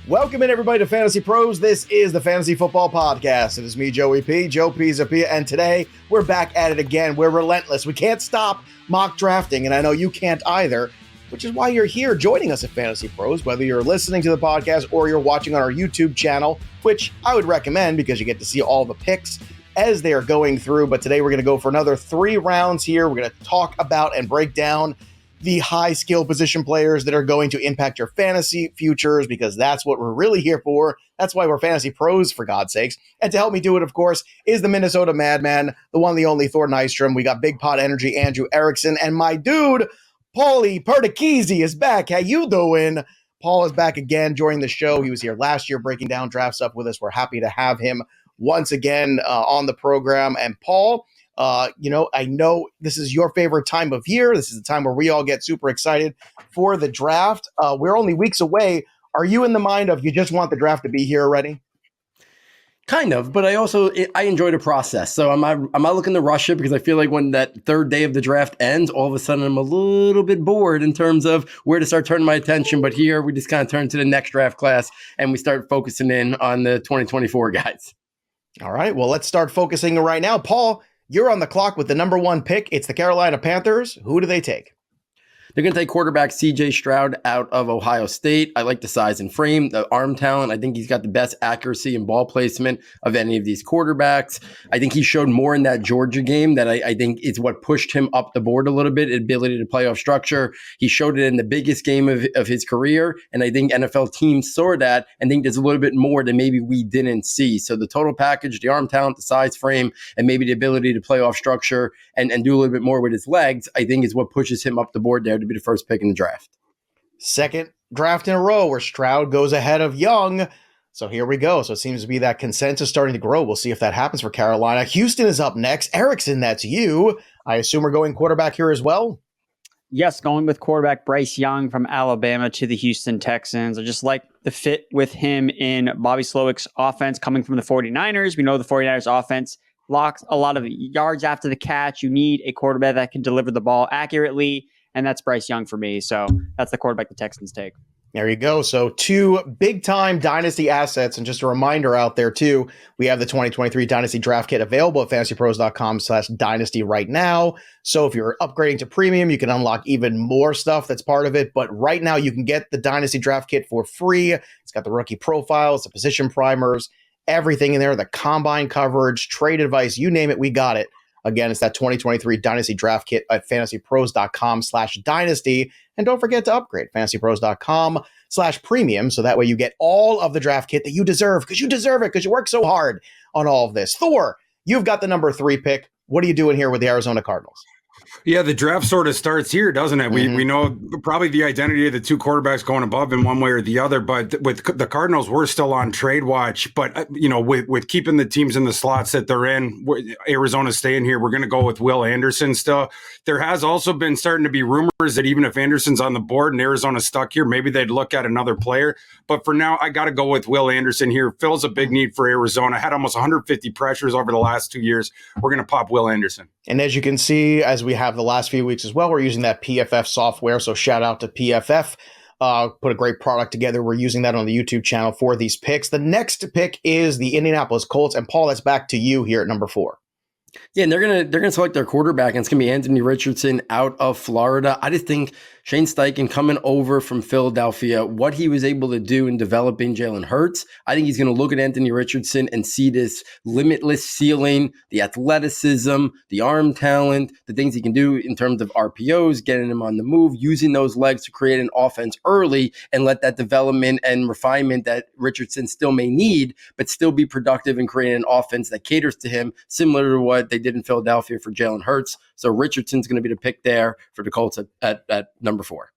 Welcome in, everybody, to Fantasy Pros. This is the Fantasy Football Podcast. It is me, Joey P, Joe Pizzapia, and today we're back at it again. We're relentless. We can't stop mock drafting, and I know you can't either, which is why you're here joining us at Fantasy Pros, whether you're listening to the podcast or you're watching on our YouTube channel, which I would recommend because you get to see all the picks as they are going through. But today we're going to go for another 3 rounds here. We're going to talk about and break down the high skill position players that are going to impact your fantasy futures, because that's what we're really here for. That's why we're Fantasy Pros, for God's sakes. And to help me do it, of course, is the Minnesota Madman, the one, the only Thor Nystrom. We got Big Pot Energy, Andrew Erickson, and my dude, Paul Perdichizzi is back. How you doing? Paul is back again joining the show. He was here last year breaking down draft stuff with us. We're happy to have him once again on the program. And Paul, I know this is your favorite time of year. This is the time where we all get super excited for the draft. We're only weeks away. Are you in the mind of you just want the draft to be here already? Kind of, but I enjoy the process. So I'm not looking to rush it, because I feel like when that third day of the draft ends, all of a sudden I'm a little bit bored in terms of where to start turning my attention. But here we just kind of turn to the next draft class and we start focusing in on the 2024 guys. All right, well, let's start focusing right now. Paul, you're on the clock with the number 1 pick. It's the Carolina Panthers. Who do they take? They're going to take quarterback C.J. Stroud out of Ohio State. I like the size and frame, the arm talent. I think he's got the best accuracy and ball placement of any of these quarterbacks. I think he showed more in that Georgia game that I think is what pushed him up the board a little bit, ability to play off structure. He showed it in the biggest game of his career, and I think NFL teams saw that and think there's a little bit more that maybe we didn't see. So the total package, the arm talent, the size, frame, and maybe the ability to play off structure and do a little bit more with his legs, I think is what pushes him up the board there to be the first pick in the draft. Second draft in a row where Stroud goes ahead of Young. So here we go. So it seems to be that consensus starting to grow. We'll see if that happens for Carolina. Houston is up next. Erickson, that's you. I assume we're going quarterback here as well? Yes, going with quarterback Bryce Young from Alabama to the Houston Texans. I just like the fit with him in Bobby Slowick's offense coming from the 49ers. We know the 49ers offense locks a lot of yards after the catch. You need a quarterback that can deliver the ball accurately, and that's Bryce Young for me. So that's the quarterback the Texans take. There you go. So 2 big-time Dynasty assets. And just a reminder out there, too, we have the 2023 Dynasty Draft Kit available at fantasypros.com/dynasty right now. So if you're upgrading to premium, you can unlock even more stuff that's part of it. But right now, you can get the Dynasty Draft Kit for free. It's got the rookie profiles, the position primers, everything in there, the combine coverage, trade advice, you name it, we got it. Again, it's that 2023 Dynasty Draft Kit at fantasypros.com/dynasty. And don't forget to upgrade fantasypros.com/premium. So that way you get all of the draft kit that you deserve, because you deserve it, because you work so hard on all of this. Thor, you've got the number 3 pick. What are you doing here with the Arizona Cardinals? Yeah, the draft sort of starts here, doesn't it? We know probably the identity of the 2 quarterbacks going above in one way or the other, but with the Cardinals, we're still on trade watch. But, with keeping the teams in the slots that they're in, Arizona staying here, we're going to go with Will Anderson still. There has also been starting to be rumors that even if Anderson's on the board and Arizona's stuck here, maybe they'd look at another player. But for now, I got to go with Will Anderson here. Fills a big need for Arizona. Had almost 150 pressures over the last 2 years. We're going to pop Will Anderson. And as you can see, as we have the last few weeks as well, we're using that PFF software. So shout out to PFF. Put a great product together. We're using that on the YouTube channel for these picks. The next pick is the Indianapolis Colts. And Paul, that's back to you here at number 4. Yeah, and they're gonna select their quarterback, and it's gonna be Anthony Richardson out of Florida. I just think Shane Steichen coming over from Philadelphia, what he was able to do in developing Jalen Hurts, I think he's going to look at Anthony Richardson and see this limitless ceiling, the athleticism, the arm talent, the things he can do in terms of RPOs, getting him on the move, using those legs to create an offense early and let that development and refinement that Richardson still may need, but still be productive and create an offense that caters to him, similar to what they did in Philadelphia for Jalen Hurts. So Richardson's going to be the pick there for the Colts at number 4.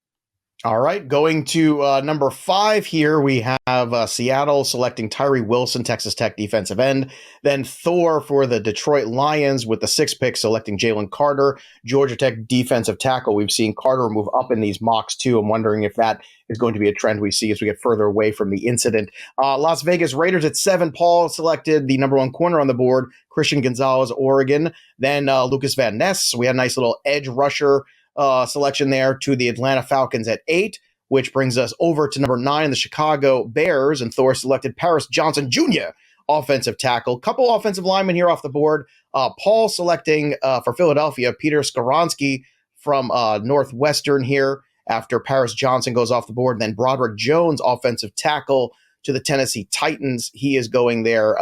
All right, going to number 5 here, we have Seattle selecting Tyree Wilson, Texas Tech defensive end. Then Thor for the Detroit Lions with the 6th pick selecting Jalen Carter, Georgia Tech defensive tackle. We've seen Carter move up in these mocks too. I'm wondering if that is going to be a trend we see as we get further away from the incident. Las Vegas Raiders at 7. Paul selected the number 1 corner on the board, Christian Gonzalez, Oregon. Then Lucas Van Ness. We had a nice little edge rusher selection there to the Atlanta Falcons at 8. which brings us over to number 9, the Chicago Bears, and Thor selected Paris Johnson Jr., offensive tackle. Couple offensive linemen here off the board. Paul selecting for Philadelphia, Peter Skoronski from Northwestern here after Paris Johnson goes off the board. And then Broderick Jones, offensive tackle to the Tennessee Titans. He is going there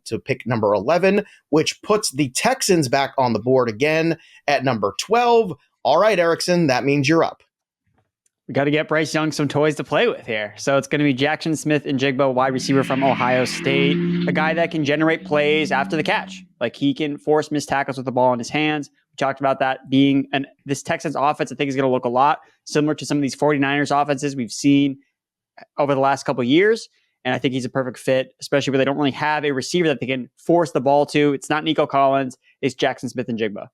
to pick number 11, which puts the Texans back on the board again at number 12. All right, Erickson, that means you're up. We got to get Bryce Young some toys to play with here. So it's going to be Jackson Smith-Njigba, wide receiver from Ohio State, a guy that can generate plays after the catch. Like, he can force missed tackles with the ball in his hands. We talked about that being this Texans offense, I think, is going to look a lot similar to some of these 49ers offenses we've seen over the last couple of years. And I think he's a perfect fit, especially where they don't really have a receiver that they can force the ball to. It's not Nico Collins. It's Jackson Smith-Njigba.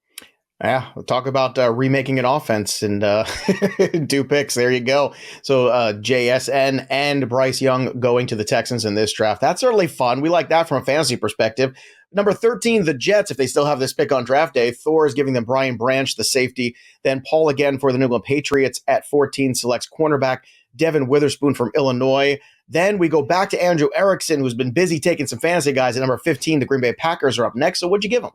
Yeah, we'll talk about remaking an offense and 2 picks. There you go. So JSN and Bryce Young going to the Texans in this draft. That's certainly fun. We like that from a fantasy perspective. Number 13, the Jets, if they still have this pick on draft day. Thor is giving them Brian Branch, the safety. Then Paul again for the New England Patriots at 14 selects cornerback Devin Witherspoon from Illinois. Then we go back to Andrew Erickson, who's been busy taking some fantasy guys. At number 15, the Green Bay Packers are up next. So what'd you give them?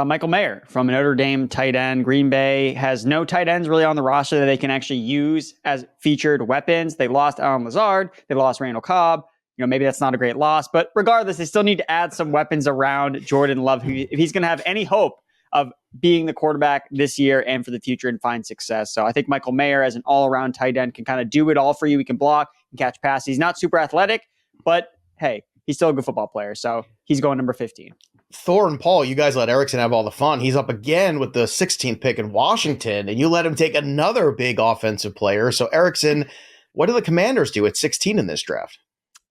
Michael Mayer from Notre Dame, tight end. Green Bay has no tight ends really on the roster that they can actually use as featured weapons. They lost Alan Lazard. They lost Randall Cobb. Maybe that's not a great loss, but regardless, they still need to add some weapons around Jordan Love, who, if he's going to have any hope of being the quarterback this year and for the future and find success. So I think Michael Mayer as an all-around tight end can kind of do it all for you. He can block and catch passes. He's not super athletic, but hey, he's still a good football player. So he's going number 15. Thor and Paul, you guys let Erickson have all the fun. He's up again with the 16th pick in Washington, and you let him take another big offensive player. So Erickson, what do the Commanders do at 16 in this draft?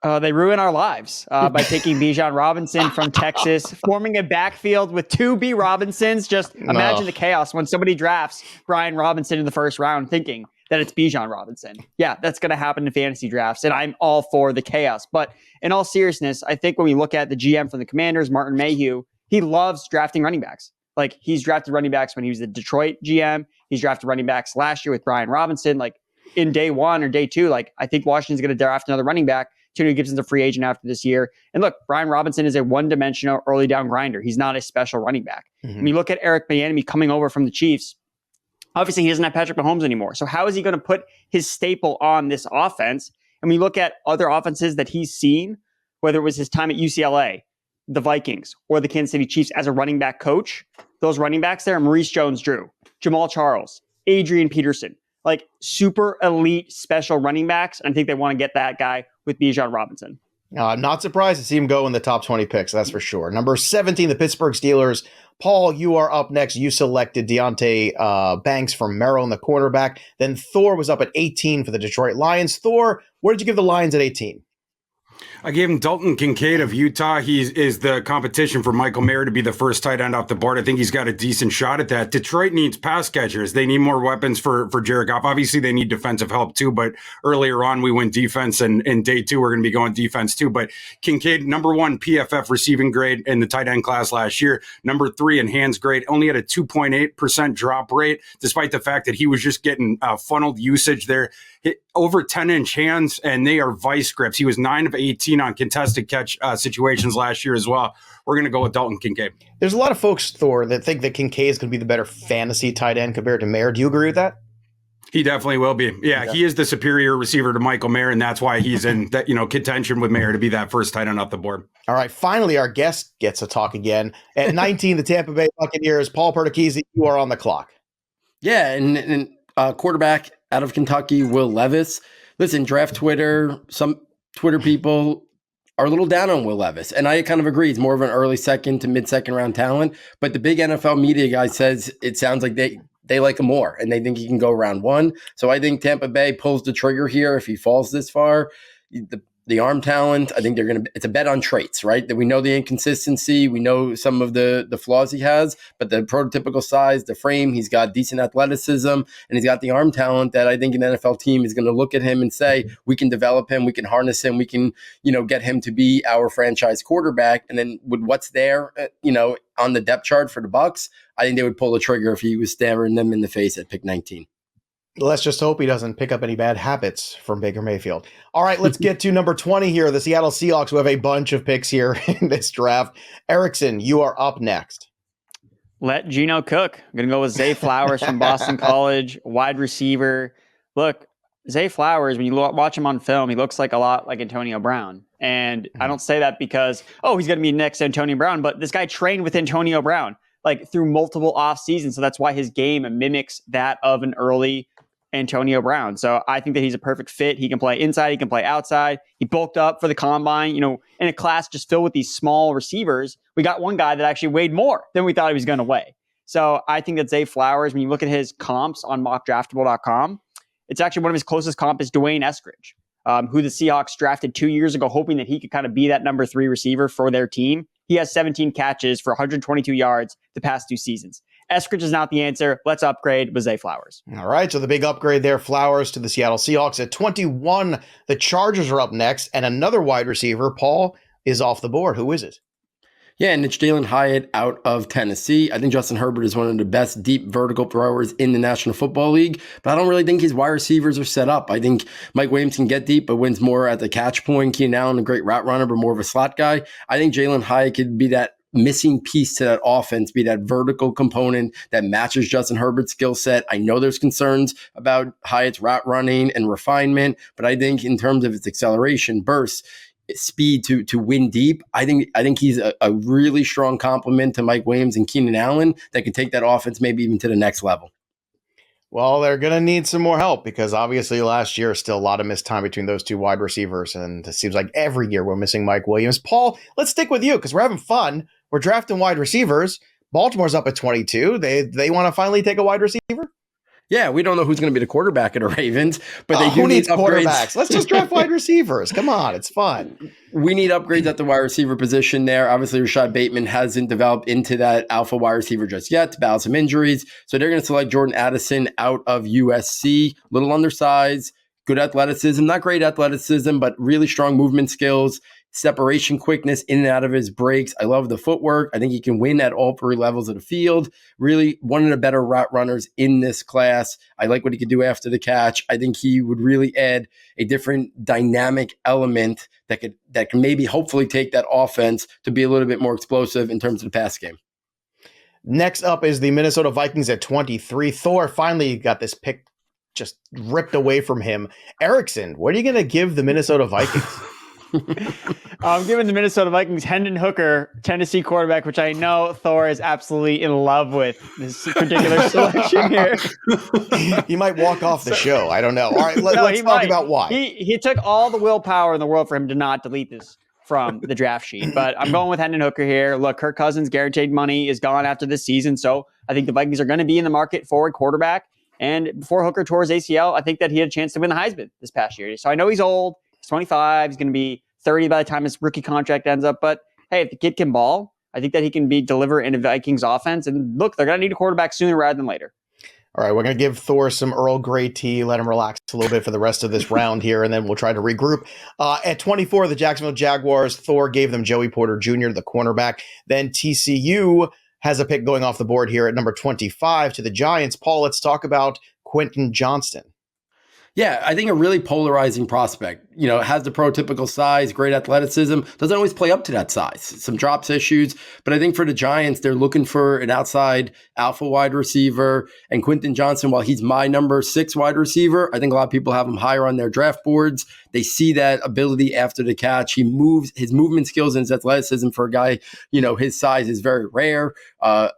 They ruin our lives by taking Bijan Robinson from Texas, forming a backfield with 2 B. Robinsons. Just imagine the chaos when somebody drafts Brian Robinson in the first round thinking that it's Bijan Robinson. Yeah, that's going to happen in fantasy drafts, and I'm all for the chaos. But in all seriousness, I think when we look at the GM from the Commanders, Martin Mayhew, he loves drafting running backs. Like, he's drafted running backs when he was the Detroit GM. He's drafted running backs last year with Brian Robinson. Like, in day 1 or day 2, like, I think Washington's going to draft another running back. Tony Gibson's a free agent after this year. And look, Brian Robinson is a one-dimensional early down grinder. He's not a special running back. When you look at Eric Bieniemy coming over from the Chiefs, obviously he doesn't have Patrick Mahomes anymore. So how is he going to put his staple on this offense? And we look at other offenses that he's seen, whether it was his time at UCLA, the Vikings, or the Kansas City Chiefs as a running back coach. Those running backs there, Maurice Jones-Drew, Jamal Charles, Adrian Peterson, like super elite special running backs. And I think they want to get that guy with Bijan Robinson. I'm not surprised to see him go in the top 20 picks, that's for sure. Number 17, the Pittsburgh Steelers. Paul, you are up next. You selected Deontay Banks from Maryland, the cornerback. Then Thor was up at 18 for the Detroit Lions. Thor, where did you give the Lions at 18? I gave him Dalton Kincaid of Utah. He is the competition for Michael Mayer to be the first tight end off the board. I think he's got a decent shot at that. Detroit needs pass catchers. They need more weapons for Jared Goff. Obviously, they need defensive help too, but earlier on we went defense, and in day 2 we're going to be going defense too. But Kincaid, number 1 PFF receiving grade in the tight end class last year. Number 3 in hands grade, only had a 2.8% drop rate, despite the fact that he was just getting funneled usage there. Hit over 10-inch hands, and they are vice grips. He was 9 of 18 on contested catch situations last year as well. We're going to go with Dalton Kincaid. There's a lot of folks, Thor, that think that Kincaid is going to be the better fantasy tight end compared to Mayer. Do you agree with that? He definitely will be. Yeah, okay. He is the superior receiver to Michael Mayer, and that's why he's in that, contention with Mayer to be that first tight end off the board. All right, finally, our guest gets to talk again. At 19, the Tampa Bay Buccaneers. Paul Perdichizzi, you are on the clock. Yeah, and quarterback out of Kentucky, Will Levis. Listen, draft Twitter, some Twitter people are a little down on Will Levis. And I kind of agree. He's more of an early second to mid-second round talent. But the big NFL media guy says it sounds like they like him more and they think he can go round 1. So I think Tampa Bay pulls the trigger here if he falls this far. The arm talent, I think it's a bet on traits, right? That we know the inconsistency, we know some of the flaws he has, but the prototypical size, the frame, he's got decent athleticism, and he's got the arm talent that I think an NFL team is going to look at him and say, we can develop him, we can harness him, we can, get him to be our franchise quarterback. And then with what's there, on the depth chart for the Bucs, I think they would pull the trigger if he was staring them in the face at pick 19. Let's just hope he doesn't pick up any bad habits from Baker Mayfield. All right, let's get to number 20 here, the Seattle Seahawks, who have a bunch of picks here in this draft. Erickson, you are up next. Let Geno cook. I'm going to go with Zay Flowers from Boston College, wide receiver. Look, Zay Flowers, when you watch him on film, he looks like a lot like Antonio Brown. And I don't say that because, he's going to be next to Antonio Brown, but this guy trained with Antonio Brown like through multiple off seasons. So that's why his game mimics that of an early Antonio Brown. So I think that he's a perfect fit. He can play inside. He can play outside. He bulked up for the combine, in a class just filled with these small receivers. We got one guy that actually weighed more than we thought he was going to weigh. So I think that Zay Flowers, when you look at his comps on mockdraftable.com, it's actually one of his closest comp is Dwayne Eskridge, who the Seahawks drafted 2 years ago, hoping that he could kind of be that number 3 receiver for their team. He has 17 catches for 122 yards the past 2 seasons. Eskridge is not the answer. Let's upgrade with Zay Flowers. All right, so the big upgrade there, Flowers to the Seattle Seahawks. At 21, the Chargers are up next, and another wide receiver, Paul, is off the board. Who is it? Yeah, and it's Jalen Hyatt out of Tennessee. I think Justin Herbert is one of the best deep vertical throwers in the National Football League, but I don't really think his wide receivers are set up. I think Mike Williams can get deep, but wins more at the catch point. Keenan Allen, a great route runner, but more of a slot guy. I think Jalen Hyatt could be that missing piece to that offense, be that vertical component that matches Justin Herbert's skill set. I know there's concerns about Hyatt's route running and refinement, but I think in terms of its acceleration, burst, speed to win deep, I think he's a really strong complement to Mike Williams and Keenan Allen that could take that offense maybe even to the next level. Well, they're going to need some more help because obviously last year still a lot of missed time between those two wide receivers, and it seems like every year we're missing Mike Williams. Paul, let's stick with you because we're having fun. We're drafting wide receivers. Baltimore's up at 22. They want to finally take a wide receiver? Yeah, we don't know who's going to be the quarterback of the Ravens, but they do who need needs upgrades. Quarterbacks? Let's just draft wide receivers. Come on, it's fun. We need upgrades at the wide receiver position there. Obviously, Rashad Bateman hasn't developed into that alpha wide receiver just yet to battle some injuries. So they're going to select Jordan Addison out of USC. Little undersized, good athleticism, not great athleticism, but really strong movement skills. Separation quickness in and out of his breaks. I love the footwork. I think he can win at all 3 levels of the field. Really one of the better route runners in this class. I like what he could do after the catch. I think he would really add a different dynamic element that can maybe hopefully take that offense to be a little bit more explosive in terms of the pass game. Next up is the Minnesota Vikings at 23. Thor finally got this pick just ripped away from him. Erickson, what are you going to give the Minnesota Vikings? I'm giving the Minnesota Vikings Hendon Hooker, Tennessee quarterback, which I know Thor is absolutely in love with this particular selection here. He might walk off the show. I don't know. All right, let's talk about why. He took all the willpower in the world for him to not delete this from the draft sheet. But I'm going with Hendon Hooker here. Look, Kirk Cousins' guaranteed money is gone after this season, so I think the Vikings are going to be in the market for a quarterback. And before Hooker tore his ACL, I think that he had a chance to win the Heisman this past year. So I know he's old. 25. He's going to be 30 by the time his rookie contract ends up. But hey, if the kid can ball, I think that he can deliver in a Vikings offense. And look, they're going to need a quarterback sooner rather than later. All right, we're going to give Thor some Earl Grey tea, let him relax a little bit for the rest of this round here, and then we'll try to regroup. At 24, the Jacksonville Jaguars, Thor gave them Joey Porter Jr., the cornerback. Then TCU has a pick going off the board here at number 25 to the Giants. Paul, let's talk about Quentin Johnston. Yeah, I think a really polarizing prospect. Has the prototypical size, great athleticism, doesn't always play up to that size. Some drops issues, but I think for the Giants, they're looking for an outside alpha wide receiver. And Quentin Johnston, while he's my number 6 wide receiver, I think a lot of people have him higher on their draft boards. They see that ability after the catch. He moves, his movement skills and his athleticism for a guy, his size is very rare.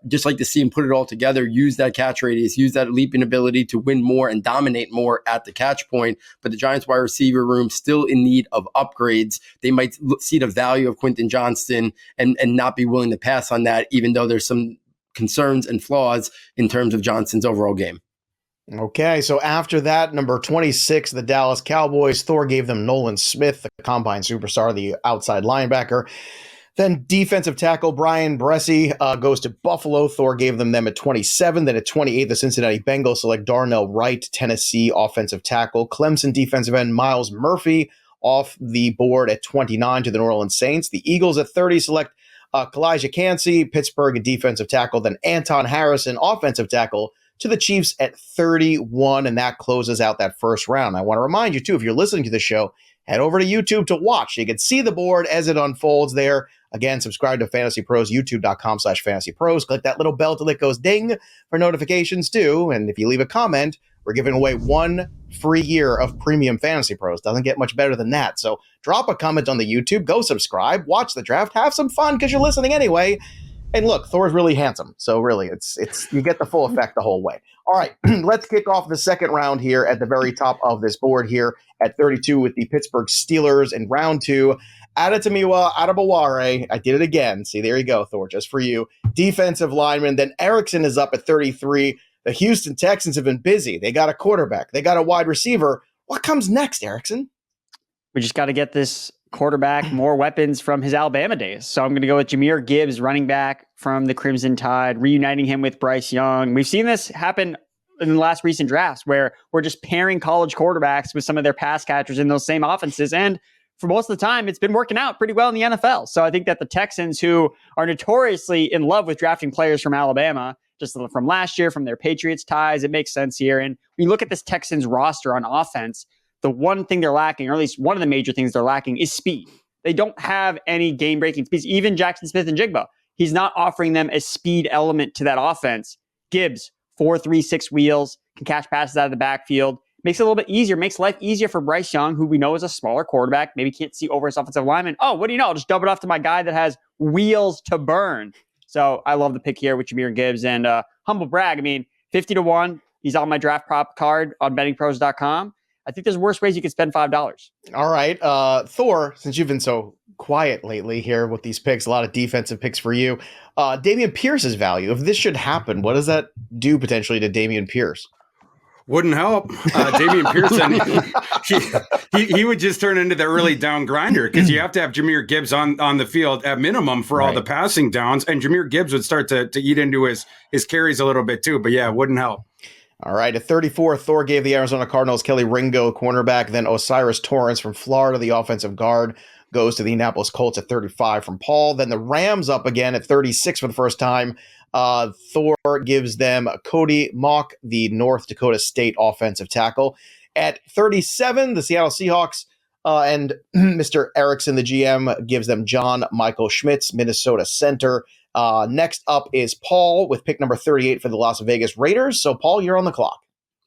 Just like to see him put it all together, use that catch radius, use that leaping ability to win more and dominate more at the catch point. But the Giants wide receiver room still in need of upgrades. They might see the value of Quentin Johnston and not be willing to pass on that, even though there's some concerns and flaws in terms of Johnston's overall game. Okay, so after that, number 26, the Dallas Cowboys, Thor gave them Nolan Smith, the combine superstar, the outside linebacker. Then defensive tackle Brian Bresee goes to Buffalo. Thor gave them at 27. Then at 28, the Cincinnati Bengals select Darnell Wright, Tennessee offensive tackle. Clemson defensive end Miles Murphy off the board at 29 to the New Orleans Saints. The Eagles at 30 select Kalijah Kancey, Pittsburgh defensive tackle. Then Anton Harrison, offensive tackle to the Chiefs at 31, and that closes out that first round. I want to remind you, too, if you're listening to the show, head over to YouTube to watch. You can see the board as it unfolds there. Again, subscribe to Fantasy Pros, youtube.com/Fantasy Pros. Click that little bell till it goes ding for notifications, too. And if you leave a comment, we're giving away 1 free year of premium Fantasy Pros. Doesn't get much better than that. So drop a comment on the YouTube, go subscribe, watch the draft, have some fun because you're listening anyway. And look, Thor's really handsome. So really, it's you get the full effect the whole way. All right, let's kick off the second round here at the very top of this board here at 32 with the Pittsburgh Steelers in round 2. Adetomiwa Adebaware. I did it again. See, there you go, Thor, just for you. Defensive lineman. Then Erickson is up at 33. The Houston Texans have been busy. They got a quarterback. They got a wide receiver. What comes next, Erickson? We just got to get this quarterback more weapons from his Alabama days. So I'm going to go with Jahmyr Gibbs, running back from the Crimson Tide, reuniting him with Bryce Young. We've seen this happen in the last recent drafts where we're just pairing college quarterbacks with some of their pass catchers in those same offenses. And for most of the time, it's been working out pretty well in the NFL. So I think that the Texans, who are notoriously in love with drafting players from Alabama, just from last year, from their Patriots ties, it makes sense here. And when you look at this Texans roster on offense, the one thing they're lacking, or at least one of the major things they're lacking, is speed. They don't have any game-breaking speeds. Even Jackson Smith-Njigba, he's not offering them a speed element to that offense. Gibbs, 4.36 wheels, can catch passes out of the backfield. Makes it a little bit easier, makes life easier for Bryce Young, who we know is a smaller quarterback, maybe can't see over his offensive lineman. Oh, what do you know? I'll just dub it off to my guy that has wheels to burn. So I love the pick here with Jahmyr Gibbs. And humble brag, I mean, 50-1, he's on my draft prop card on bettingpros.com. I think there's worse ways you could spend $5. All right. Thor, since you've been so quiet lately here with these picks, a lot of defensive picks for you. Dameon Pierce's value, if this should happen, what does that do potentially to Dameon Pierce? Wouldn't help. Dameon Pierce, he would just turn into the early down grinder because you have to have Jahmyr Gibbs on the field at minimum for all the passing downs, and Jahmyr Gibbs would start to eat into his carries a little bit too. But yeah, it wouldn't help. All right, at 34, Thor gave the Arizona Cardinals Kelly Ringo, cornerback, then Osiris Torrance from Florida, the offensive guard, goes to the Indianapolis Colts at 35 from Paul. Then the Rams up again at 36 for the first time. Thor gives them Cody Mock, the North Dakota State offensive tackle. At 37, the Seattle Seahawks and Mr. Erickson, the GM, gives them John Michael Schmitz, Minnesota center. Next up is Paul with pick number 38 for the Las Vegas Raiders. So, Paul, you're on the clock.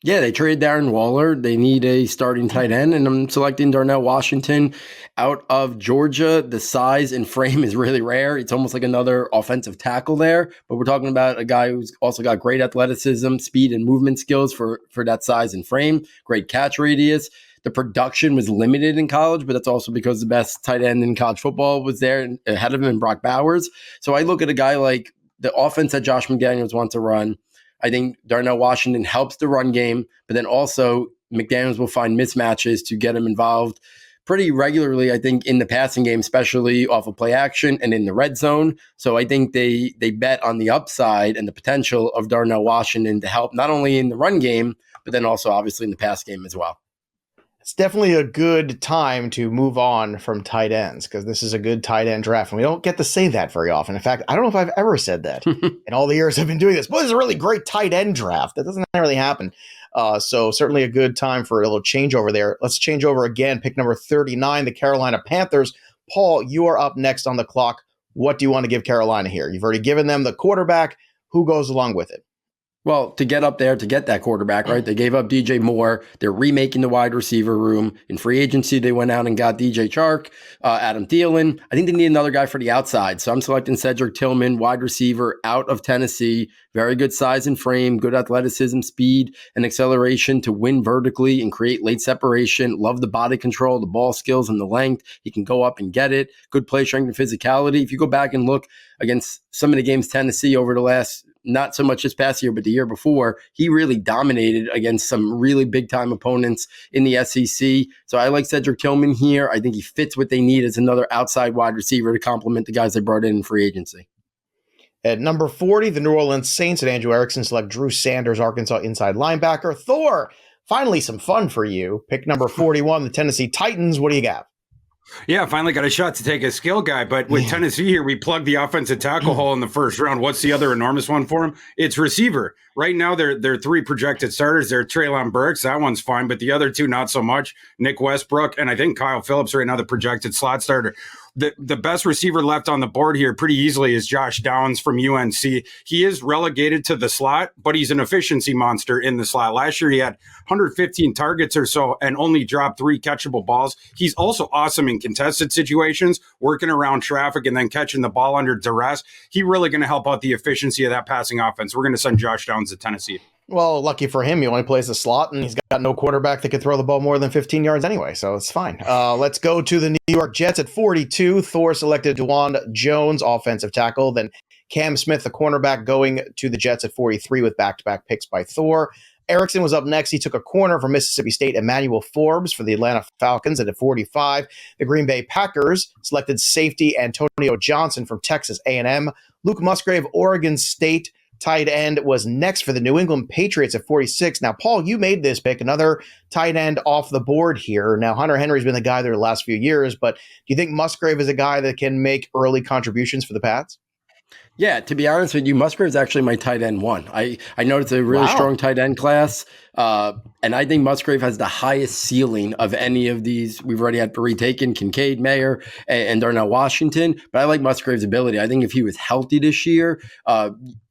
Yeah, they traded Darren Waller. They need a starting tight end, and I'm selecting Darnell Washington out of Georgia. The size and frame is really rare. It's almost like another offensive tackle there, but we're talking about a guy who's also got great athleticism, speed, and movement skills for that size and frame, great catch radius. The production was limited in college, but that's also because the best tight end in college football was there ahead of him in Brock Bowers. So I look at a guy like the offense that Josh McDaniels wants to run. I think Darnell Washington helps the run game, but then also McDaniels will find mismatches to get him involved pretty regularly, I think, in the passing game, especially off of play action and in the red zone. So I think they bet on the upside and the potential of Darnell Washington to help not only in the run game, but then also obviously in the pass game as well. It's definitely a good time to move on from tight ends because this is a good tight end draft. And we don't get to say that very often. In fact, I don't know if I've ever said that in all the years I've been doing this. But this is a really great tight end draft. That doesn't really happen. So certainly a good time for a little changeover there. Let's change over again. Pick number 39, the Carolina Panthers. Paul, you are up next on the clock. What do you want to give Carolina here? You've already given them the quarterback. Who goes along with it? Well, to get up there, to get that quarterback, right? They gave up DJ Moore. They're remaking the wide receiver room. In free agency, they went out and got DJ Chark, Adam Thielen. I think they need another guy for the outside. So I'm selecting Cedric Tillman, wide receiver out of Tennessee. Very good size and frame, good athleticism, speed, and acceleration to win vertically and create late separation. Love the body control, the ball skills, and the length. He can go up and get it. Good play strength and physicality. If you go back and look against some of the games Tennessee over the last, not so much this past year, but the year before, he really dominated against some really big-time opponents in the SEC. So I like Cedric Tillman here. I think he fits what they need as another outside wide receiver to complement the guys they brought in free agency. At number 40, the New Orleans Saints and Andrew Erickson select Drew Sanders, Arkansas inside linebacker. Thor, finally some fun for you. Pick number 41, the Tennessee Titans. What do you got? Yeah, finally got a shot to take a skill guy. But with Tennessee here, we plugged the offensive tackle hole in the first round. What's the other enormous one for him? It's receiver. right now their three projected starters. They're Treylon Burks, that one's fine, but the other two not so much. Nick Westbrook and I think Kyle Phillips right now the projected slot starter. The best receiver left on the board here pretty easily is Josh Downs from UNC. He is relegated to the slot, but he's an efficiency monster in the slot. Last year he had 115 targets or so and only dropped 3 catchable balls. He's also awesome in contested situations, working around traffic and then catching the ball under duress. He's really going to help out the efficiency of that passing offense. We're going to send Josh Downs to Tennessee. Well, lucky for him, he only plays the slot, and he's got no quarterback that could throw the ball more than 15 yards anyway, so it's fine. Let's go to the New York Jets at 42. Thor selected Juwan Jones, offensive tackle. Then Cam Smith, the cornerback, going to the Jets at 43 with back-to-back picks by Thor. Erickson was up next. He took a corner from Mississippi State, Emmanuel Forbes for the Atlanta Falcons. And at 45, the Green Bay Packers selected safety Antonio Johnson from Texas A&M. Luke Musgrave, Oregon State tight end, was next for the New England Patriots at 46. Now, Paul, you made this pick, another tight end off the board here. Now, Hunter Henry's been the guy there the last few years, but do you think Musgrave is a guy that can make early contributions for the Pats? Yeah, to be honest with you, Musgrave's actually my tight end one. I know it's a really strong tight end class, and I think Musgrave has the highest ceiling of any of these. We've already had 3 taken, Kincaid, Mayer, and Darnell Washington, but I like Musgrave's ability. I think if he was healthy this year,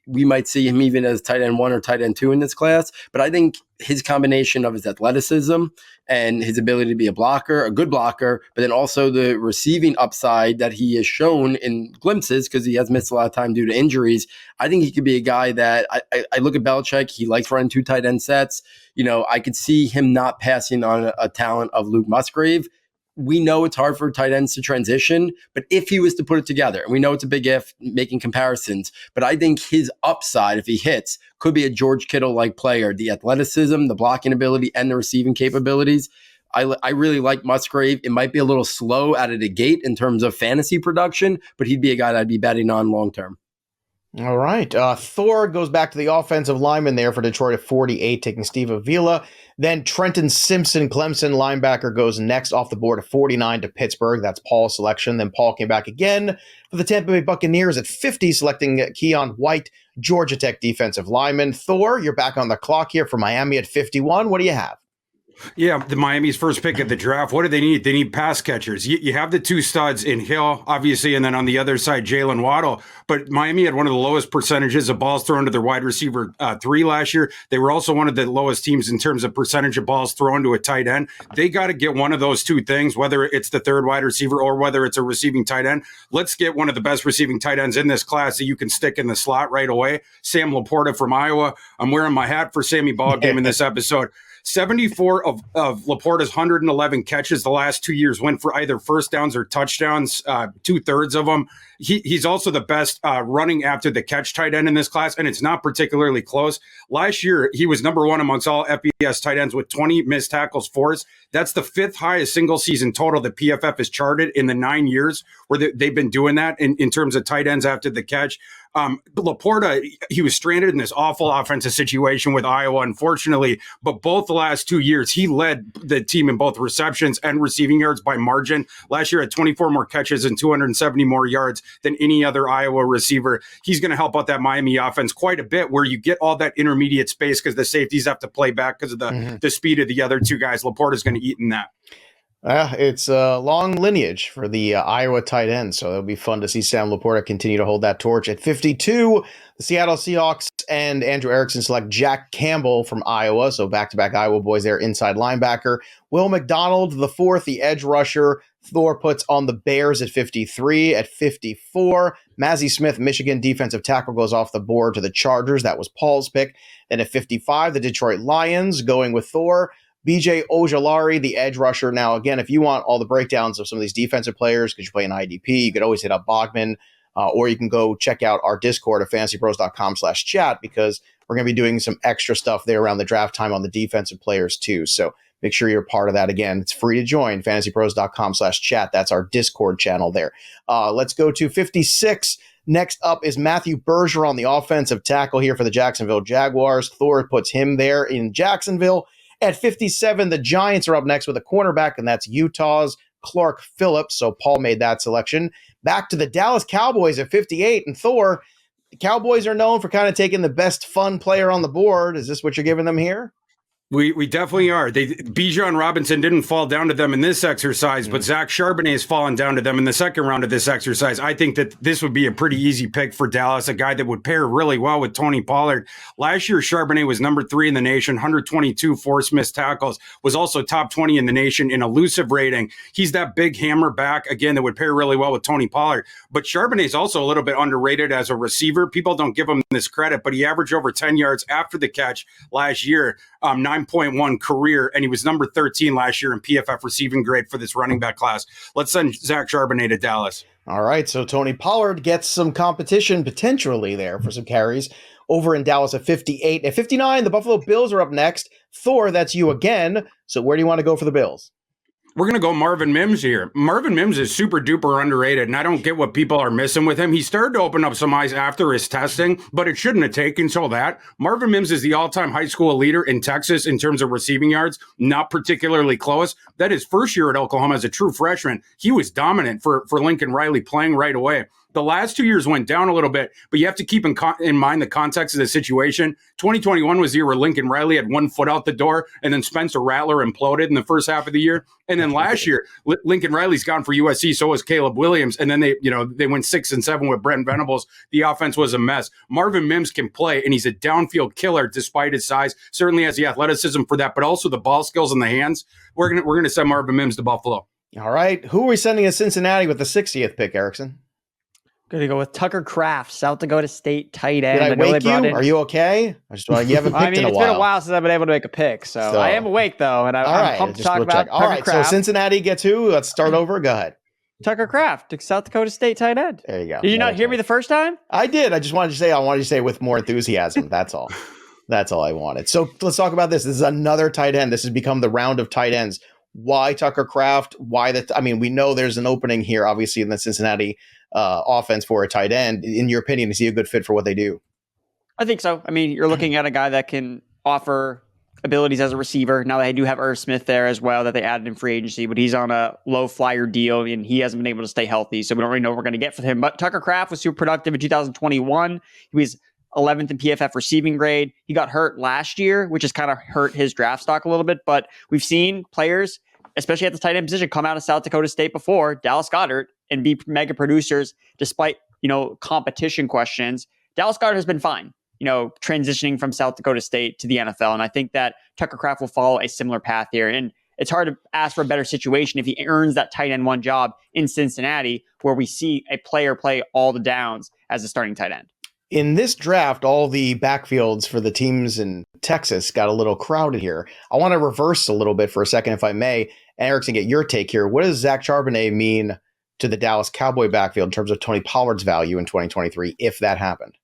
we might see him even as tight end 1 or tight end 2 in this class, but I think his combination of his athleticism and his ability to be a blocker, a good blocker, but then also the receiving upside that he has shown in glimpses because he has missed a lot of time due to injuries. I think he could be a guy that I look at Belichick. He likes running 2 tight end sets. You know, I could see him not passing on a talent of Luke Musgrave. We know it's hard for tight ends to transition, but if he was to put it together, and we know it's a big if, making comparisons, but I think his upside, if he hits, could be a George Kittle-like player. The athleticism, the blocking ability, and the receiving capabilities. I really like Musgrave. It might be a little slow out of the gate in terms of fantasy production, but he'd be a guy that I'd be betting on long-term. All right. Thor goes back to the offensive lineman there for Detroit at 48, taking Steve Avila. Then Trenton Simpson, Clemson linebacker, goes next off the board at 49 to Pittsburgh. That's Paul's selection. Then Paul came back again for the Tampa Bay Buccaneers at 50, selecting Keon White, Georgia Tech defensive lineman. Thor, you're back on the clock here for Miami at 51. What do you have? Yeah, the Miami's first pick at the draft. What do they need? They need pass catchers. You have the 2 studs in Hill, obviously, and then on the other side, Jalen Waddle. But Miami had one of the lowest percentages of balls thrown to their wide receiver 3 last year. They were also one of the lowest teams in terms of percentage of balls thrown to a tight end. They got to get one of those 2 things, whether it's the third wide receiver or whether it's a receiving tight end. Let's get one of the best receiving tight ends in this class that you can stick in the slot right away. Sam Laporta from Iowa. I'm wearing my hat for Sammy Ballgame in this episode. 74 of Laporta's 111 catches the last 2 years went for either first downs or touchdowns, 2/3 of them. He's also the best running after the catch tight end in this class, and it's not particularly close. Last year, he was number 1 amongst all FBS tight ends with 20 missed tackles forced. That's the 5th highest single season total that PFF has charted in the 9 years where they've been doing that in terms of tight ends after the catch. Laporta, he was stranded in this awful offensive situation with Iowa, unfortunately, but both the last 2 years, he led the team in both receptions and receiving yards by margin. Last year had 24 more catches and 270 more yards than any other Iowa receiver. He's going to help out that Miami offense quite a bit where you get all that intermediate space because the safeties have to play back because of the speed of the other 2 guys. Laporta's going to eat in that. It's a long lineage for the Iowa tight end, so it'll be fun to see Sam Laporta continue to hold that torch. At 52, the Seattle Seahawks and Andrew Erickson select Jack Campbell from Iowa, so back-to-back Iowa boys there, inside linebacker. Will McDonald, the 4th, the edge rusher. Thor puts on the Bears at 53. At 54, Mazi Smith, Michigan defensive tackle, goes off the board to the Chargers. That was Paul's pick. Then at 55, the Detroit Lions going with Thor. BJ Ojolari, the edge rusher. Now, again, if you want all the breakdowns of some of these defensive players, because you play an IDP, you could always hit up Bogman, or you can go check out our Discord at fantasypros.com/chat, because we're going to be doing some extra stuff there around the draft time on the defensive players too. So make sure you're part of that. Again, it's free to join, fantasypros.com/chat. That's our Discord channel there. Let's go to 56. Next up is Matthew Bergeron, the offensive tackle here for the Jacksonville Jaguars. Thor puts him there in Jacksonville. At 57, the Giants are up next with a cornerback, and that's Utah's Clark Phillips. So Paul made that selection. Back to the Dallas Cowboys at 58, and Thor, Cowboys are known for kind of taking the best fun player on the board. Is this what you're giving them here? We definitely are. Bijan Robinson didn't fall down to them in this exercise, but Zach Charbonnet has fallen down to them in the second round of this exercise. I think that this would be a pretty easy pick for Dallas, a guy that would pair really well with Tony Pollard. Last year, Charbonnet was number 3 in the nation, 122 forced missed tackles, was also top 20 in the nation in elusive rating. He's that big hammer back, again, that would pair really well with Tony Pollard. But Charbonnet is also a little bit underrated as a receiver. People don't give him this credit, but he averaged over 10 yards after the catch last year. 9.1 career, and he was number 13 last year in PFF receiving grade for this running back class. Let's send Zach Charbonnet to Dallas. All right, so Tony Pollard gets some competition potentially there for some carries over in Dallas at 58. At 59, the Buffalo Bills are up next. Thor, that's you again. So where do you want to go for the Bills? We're going to go Marvin Mims here. Marvin Mims is super duper underrated, and I don't get what people are missing with him. He started to open up some eyes after his testing, but it shouldn't have taken till that. Marvin Mims is the all-time high school leader in Texas in terms of receiving yards, not particularly close. That his first year at Oklahoma as a true freshman, he was dominant for Lincoln Riley playing right away. The last 2 years went down a little bit, but you have to keep in mind the context of the situation. 2021 was the year where Lincoln Riley had 1 foot out the door, and then Spencer Rattler imploded in the first half of the year. And then last year, Lincoln Riley's gone for USC, so was Caleb Williams, and then they went 6-7 with Brent Venables. The offense was a mess. Marvin Mims can play, and he's a downfield killer despite his size. Certainly has the athleticism for that, but also the ball skills in the hands. We're gonna send Marvin Mims to Buffalo. All right, who are we sending to Cincinnati with the 60th pick, Erickson? Going to go with Tucker Kraft, South Dakota State tight end. Did I wake you? Are you okay? You haven't picked in a while. It's been a while since I've been able to make a pick, so I am awake though, and I'm pumped to talk about Tucker Kraft. So Cincinnati gets who? Let's start over. Go ahead. Tucker Kraft, South Dakota State tight end. There you go. Did you not hear me the first time? I did. I wanted you to say with more enthusiasm. That's all. That's all I wanted. So let's talk about this. This is another tight end. This has become the round of tight ends. Why Tucker Kraft? We know there's an opening here, obviously, in the Cincinnati offense for a tight end. In your opinion, is he a good fit for what they do? I think so. I mean, you're looking at a guy that can offer abilities as a receiver. Now they do have Irv Smith there as well that they added in free agency, but he's on a low flyer deal and he hasn't been able to stay healthy. So we don't really know what we're going to get from him. But Tucker Kraft was super productive in 2021. He was 11th in PFF receiving grade. He got hurt last year, which has kind of hurt his draft stock a little bit. But we've seen players, especially at the tight end position, come out of South Dakota State before, Dallas Goedert, and be mega producers despite, competition questions. Dallas Goedert has been fine, transitioning from South Dakota State to the NFL. And I think that Tucker Kraft will follow a similar path here. And it's hard to ask for a better situation if he earns that tight end 1 job in Cincinnati, where we see a player play all the downs as a starting tight end. In this draft, all the backfields for the teams in Texas got a little crowded here. I want to reverse a little bit for a second, if I may. Erickson, get your take here. What does Zach Charbonnet mean to the Dallas Cowboy backfield in terms of Tony Pollard's value in 2023, if that happened?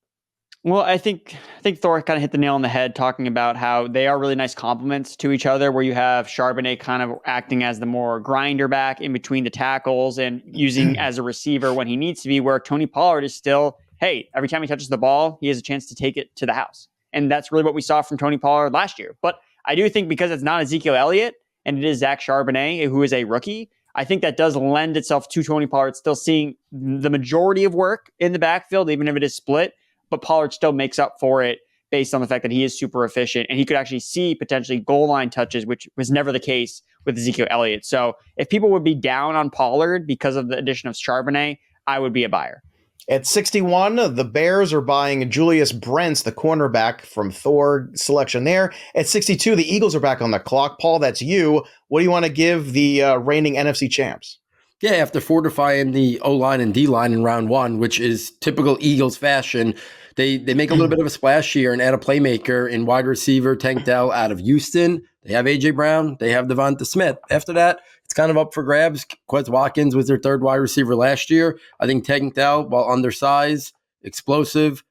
Well, I think Thor kind of hit the nail on the head talking about how they are really nice complements to each other, where you have Charbonnet kind of acting as the more grinder back in between the tackles and using as a receiver when he needs to be, where Tony Pollard is still, hey, every time he touches the ball, he has a chance to take it to the house. And that's really what we saw from Tony Pollard last year. But I do think because it's not Ezekiel Elliott and it is Zach Charbonnet, who is a rookie, I think that does lend itself to Tony Pollard still seeing the majority of work in the backfield, even if it is split. But Pollard still makes up for it based on the fact that he is super efficient and he could actually see potentially goal line touches, which was never the case with Ezekiel Elliott. So if people would be down on Pollard because of the addition of Charbonnet, I would be a buyer. At 61, the Bears are buying Julius Brents, the cornerback from Thor selection there. At 62, the Eagles are back on the clock. Paul, that's you. What do you want to give the reigning NFC champs? Yeah, after fortifying the O-line and D-line in round 1, which is typical Eagles fashion, they make a little bit of a splash here and add a playmaker in wide receiver Tank Dell out of Houston. They have A.J. Brown. They have Devonta Smith. After that, it's kind of up for grabs. Quez Watkins was their 3rd wide receiver last year. I think Tank Dell, while undersized, explosive,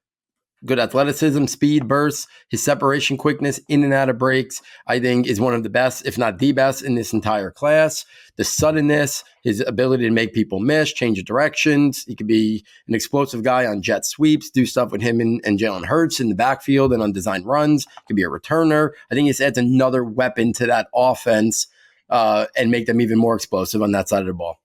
good athleticism, speed, bursts, his separation quickness in and out of breaks, I think is one of the best, if not the best, in this entire class. The suddenness, his ability to make people miss, change of directions. He could be an explosive guy on jet sweeps, do stuff with him and Jalen Hurts in the backfield and on design runs. Could be a returner. I think this adds another weapon to that offense and make them even more explosive on that side of the ball.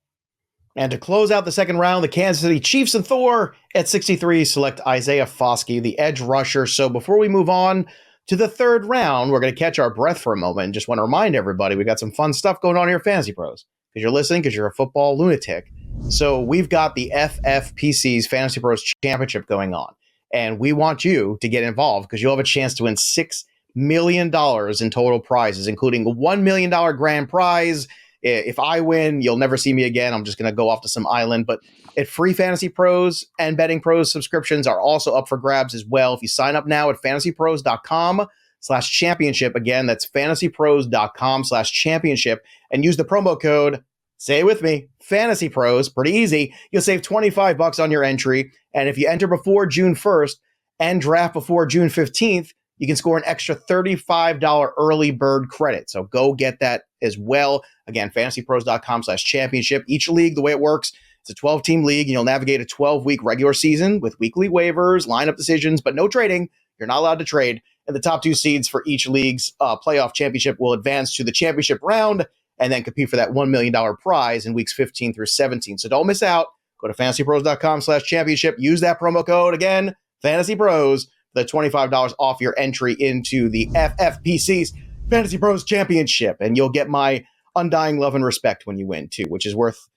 And to close out the second round, the Kansas City Chiefs and Thor at 63 select Isaiah Foskey, the edge rusher. So before we move on to the third round, we're going to catch our breath for a moment and just want to remind everybody we got some fun stuff going on here at Fantasy Pros. Because you're listening, because you're a football lunatic. So we've got the FFPC's Fantasy Pros Championship going on. And we want you to get involved because you'll have a chance to win $6 million in total prizes, including a $1 million grand prize. If I win, you'll never see me again. I'm just going to go off to some island. But free Fantasy Pros and Betting Pros subscriptions are also up for grabs as well. If you sign up now at fantasypros.com/championship, again, that's fantasypros.com/championship, and use the promo code, say it with me, Fantasy Pros, pretty easy. You'll save $25 on your entry. And if you enter before June 1st and draft before June 15th, you can score an extra $35 early bird credit. So go get that as well. Again, fantasypros.com/championship. Each league, the way it works, it's a 12-team league, and you'll navigate a 12-week regular season with weekly waivers, lineup decisions, but no trading. You're not allowed to trade. And the top two seeds for each league's playoff championship will advance to the championship round and then compete for that $1 million prize in weeks 15 through 17. So don't miss out. Go to fantasypros.com/championship. Use that promo code, again, Fantasy Pros, the $25 off your entry into the FFPC's Fantasy Pros Championship. And you'll get my undying love and respect when you win, too, which is worth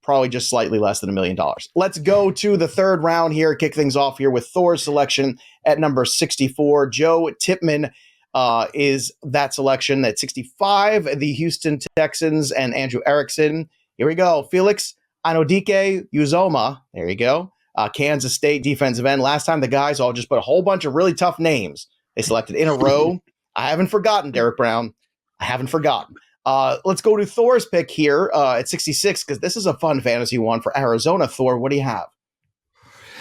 probably just slightly less than $1 million. Let's go to the third round here, kick things off here with Thor's selection at number 64. Joe Tipman is that selection at 65, the Houston Texans and Andrew Erickson. Here we go. Felix Anodike Uzoma. There you go. Kansas State defensive end. Last time the guys all just put a whole bunch of really tough names they selected in a row. I haven't forgotten, Derek Brown. I haven't forgotten. Let's go to Thor's pick here at 66, because this is a fun fantasy one for Arizona. Thor, what do you have?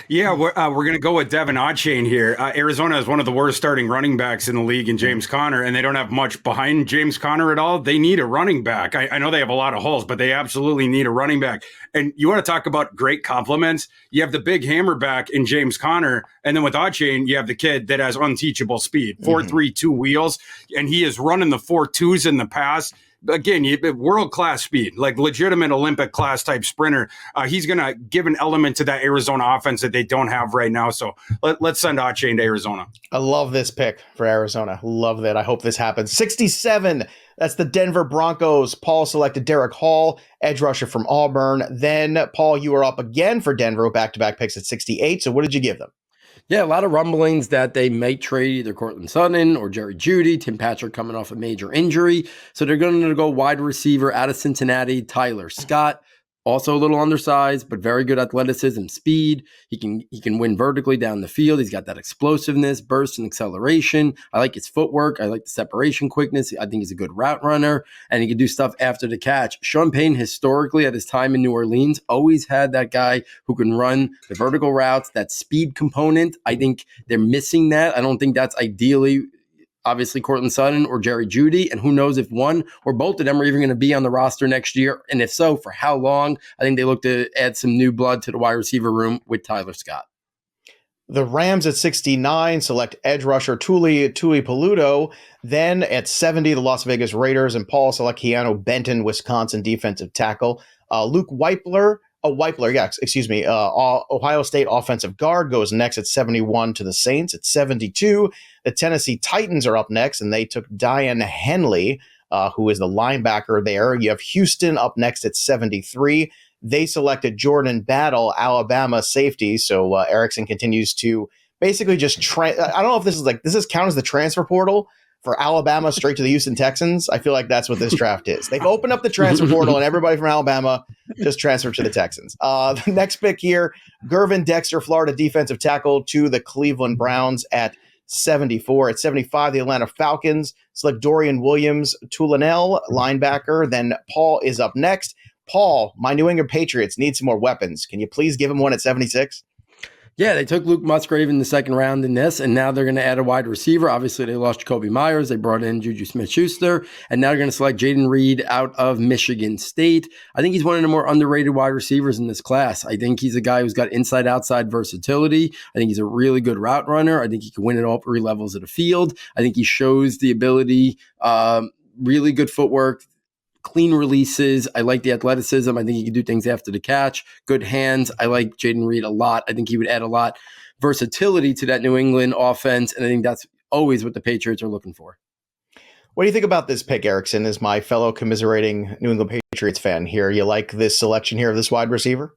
Yeah, we're going to go with Devin Otchain here. Arizona is one of the worst starting running backs in the league in James Conner, and they don't have much behind James Conner at all. They need a running back. I know they have a lot of holes, but they absolutely need a running back. And you want to talk about great compliments? You have the big hammer back in James Conner, and then with Otchain, you have the kid that has unteachable speed, 4.3 2 wheels, and he is running the 4.2s in the past. Again, world-class speed, like legitimate Olympic-class type sprinter. He's going to give an element to that Arizona offense that they don't have right now. So let's send Otchain to Arizona. I love this pick for Arizona. Love that. I hope this happens. 67, that's the Denver Broncos. Paul selected Derek Hall, edge rusher from Auburn. Then, Paul, you are up again for Denver, back-to-back picks at 68. So what did you give them? Yeah, a lot of rumblings that they may trade either Cortland Sutton or Jerry Jeudy. Tim Patrick coming off a major injury. So they're going to go wide receiver out of Cincinnati, Tyler Scott. Also a little undersized, but very good athleticism, speed. He can win vertically down the field. He's got that explosiveness, burst, and acceleration. I like his footwork. I like the separation quickness. I think he's a good route runner, and he can do stuff after the catch. Sean Payton, historically, at his time in New Orleans, always had that guy who can run the vertical routes, that speed component. I think they're missing that. I don't think that's ideally obviously Cortland Sutton or Jerry Jeudy, and who knows if one or both of them are even going to be on the roster next year, and if so, for how long. I think they look to add some new blood to the wide receiver room with Tyler Scott. The Rams at 69 select edge rusher Tuli Peludo. Then at 70, the Las Vegas Raiders and Paul select Keanu Benton, Wisconsin defensive tackle. Luke Wypler, Ohio State offensive guard goes next at 71 to the Saints. At 72, the Tennessee Titans are up next, and they took Diane Henley, who is the linebacker there. You have Houston up next at 73. They selected Jordan Battle, Alabama safety. So Erickson continues to basically just I don't know if this is count as the transfer portal for Alabama straight to the Houston Texans. I feel like that's what this draft is. They've opened up the transfer portal, and everybody from Alabama just transferred to the Texans. The next pick here, Gervin Dexter, Florida defensive tackle, to the Cleveland Browns at 74. At 75, the Atlanta Falcons select Dorian Williams, Tulanel, linebacker. Then Paul is up next. Paul, my New England Patriots need some more weapons. Can you please give him one at 76? Yeah, they took Luke Musgrave in the second round in this, and now they're going to add a wide receiver. Obviously, they lost Jacoby Myers. They brought in Juju Smith-Schuster, and now they're going to select Jaden Reed out of Michigan State. I think he's one of the more underrated wide receivers in this class. I think he's a guy who's got inside-outside versatility. I think he's a really good route runner. I think he can win at all three levels of the field. I think he shows the ability, really good footwork, clean releases. I like the athleticism. I think he can do things after the catch. Good hands. I like Jaden Reed a lot. I think he would add a lot versatility to that New England offense, and I think that's always what the Patriots are looking for. What do you think about this pick, Erickson, as my fellow commiserating New England Patriots fan here? You like this selection here of this wide receiver?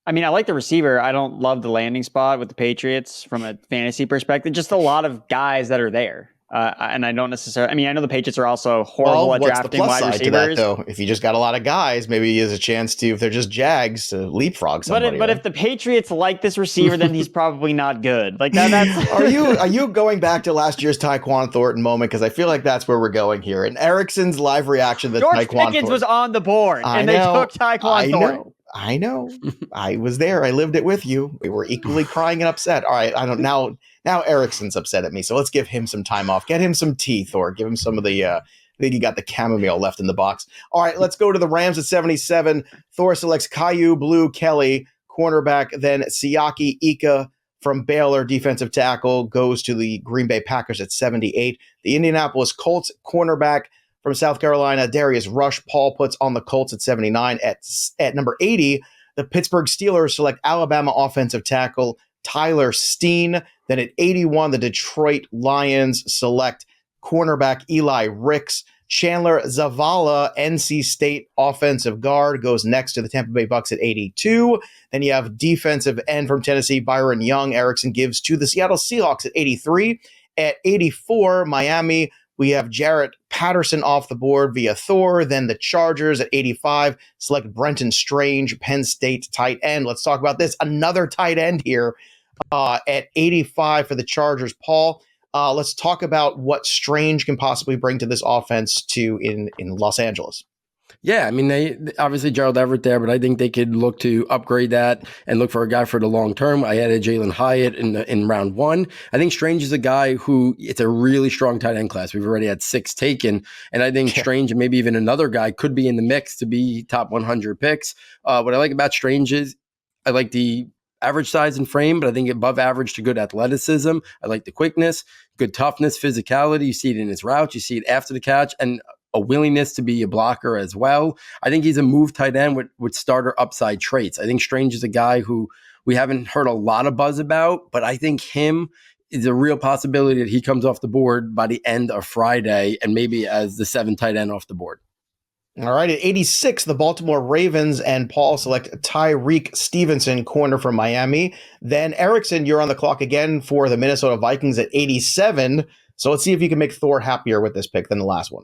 I mean, I like the receiver. I don't love the landing spot with the Patriots from a fantasy perspective. Just a lot of guys that are there. And I don't necessarily, I mean, I know the Patriots are also horrible at drafting wide receivers. To that, though? If you just got a lot of guys, maybe he has a chance to, if they're just Jags, to leapfrog somebody. But if the Patriots like this receiver, then he's probably not good. Like that's Are you going back to last year's Tyquan Thornton moment? Because I feel like that's where we're going here. And Erickson's live reaction to George Tyquan Pickens was on the board, and they took Tyquan Thornton. I know. I was there. I lived it with you. We were equally crying and upset. All right. I don't now Erickson's upset at me. So let's give him some time off. Get him some teeth or give him some of the I think he got the chamomile left in the box. All right, let's go to the Rams at 77. Thor selects Caillou Blue Kelly, cornerback, then Siaki Ika from Baylor, defensive tackle, goes to the Green Bay Packers at 78. The Indianapolis Colts cornerback from South Carolina, Darius Rush, Paul puts on the Colts at 79. At number 80, the Pittsburgh Steelers select Alabama offensive tackle Tyler Steen. Then at 81, the Detroit Lions select cornerback Eli Ricks. Chandler Zavala, NC State offensive guard, goes next to the Tampa Bay Bucks at 82. Then you have defensive end from Tennessee, Byron Young. Erickson gives to the Seattle Seahawks at 83. At 84, Miami, we have Jarrett Patterson off the board via Thor. Then the Chargers at 85 select Brenton Strange, Penn State tight end. Let's talk about this. Another tight end here at 85 for the Chargers. Paul, let's talk about what Strange can possibly bring to this offense in Los Angeles. Yeah, I mean, they obviously Gerald Everett there, but I think they could look to upgrade that and look for a guy for the long term. I added Jalen Hyatt in round one. I think Strange is a guy who it's a really strong tight end class. We've already had 6 taken, and I think Strange and maybe even another guy could be in the mix to be top 100 picks. What I like about Strange is I like the average size and frame, but I think above average to good athleticism. I like the quickness, good toughness, physicality. You see it in his routes, you see it after the catch, and a willingness to be a blocker as well. I think he's a move tight end with starter upside traits. I think Strange is a guy who we haven't heard a lot of buzz about, but I think him is a real possibility that he comes off the board by the end of Friday and maybe as the 7th tight end off the board. All right, at 86, the Baltimore Ravens and Paul select Tyreek Stevenson, corner from Miami. Then Erickson, you're on the clock again for the Minnesota Vikings at 87. So let's see if you can make Thor happier with this pick than the last one.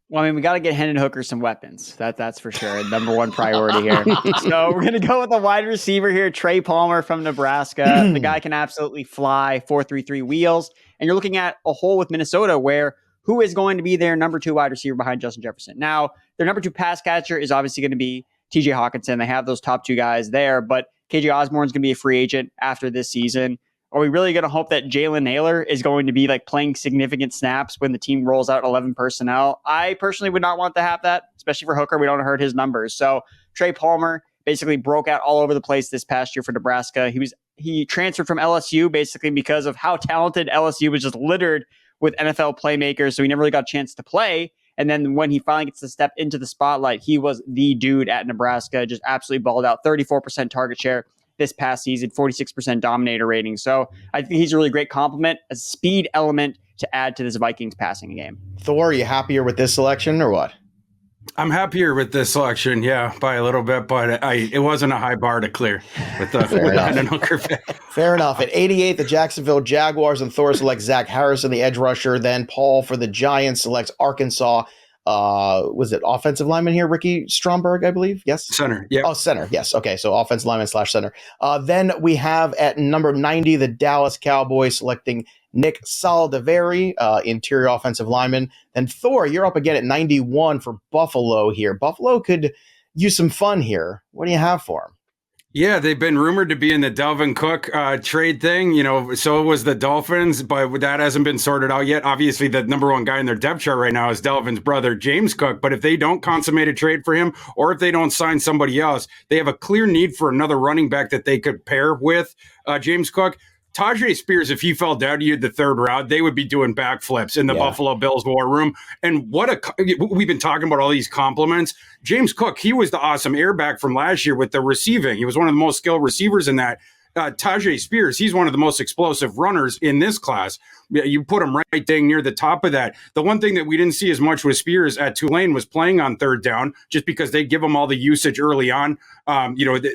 Well, I mean, we got to get Hendon Hooker some weapons. That's for sure. Number one priority here. So we're going to go with the wide receiver here, Trey Palmer from Nebraska. The guy can absolutely fly, 4.33 wheels. And you're looking at a hole with Minnesota where who is going to be their number 2 wide receiver behind Justin Jefferson? Now, their number 2 pass catcher is obviously going to be TJ Hawkinson. They have those top 2 guys there, but KJ Osborne's going to be a free agent after this season. Are we really going to hope that Jalen Naylor is going to be like playing significant snaps when the team rolls out 11 personnel? I personally would not want to have that, especially for Hooker. We don't hurt his numbers. So Trey Palmer basically broke out all over the place this past year for Nebraska. He transferred from LSU basically because of how talented LSU was, just littered with NFL playmakers. So he never really got a chance to play. And then when he finally gets to step into the spotlight, he was the dude at Nebraska, just absolutely balled out. 34% target share this past season, 46% dominator rating. So I think he's a really great compliment, a speed element to add to this Vikings passing game. Thor, are you happier with this selection or what? I'm happier with this selection, yeah, by a little bit, but it wasn't a high bar to clear with the Hooker pick. Fair enough. At 88, the Jacksonville Jaguars and Thor select Zach Harrison, the edge rusher. Then Paul for the Giants selects Arkansas. Was it offensive lineman here? Ricky Stromberg, I believe. Yes. Center. Yeah. Oh, center. Yes. Okay. So offensive lineman / center. Then we have at number 90, the Dallas Cowboys selecting Nick Saldiveri, interior offensive lineman. Then Thor, you're up again at 91 for Buffalo here. Buffalo could use some fun here. What do you have for them? Yeah, they've been rumored to be in the Dalvin Cook trade thing. So was the Dolphins, but that hasn't been sorted out yet. Obviously, the number 1 guy in their depth chart right now is Dalvin's brother, James Cook. But if they don't consummate a trade for him, or if they don't sign somebody else, they have a clear need for another running back that they could pair with James Cook. Tajay Spears, if he fell down to you the third round, they would be doing backflips in the Buffalo Bills war room. And we've been talking about all these compliments. James Cook, he was the awesome airback from last year with the receiving. He was one of the most skilled receivers in that. Tajay Spears, he's one of the most explosive runners in this class. You put him right dang near the top of that. The one thing that we didn't see as much with Spears at Tulane was playing on third down, just because they give him all the usage early on.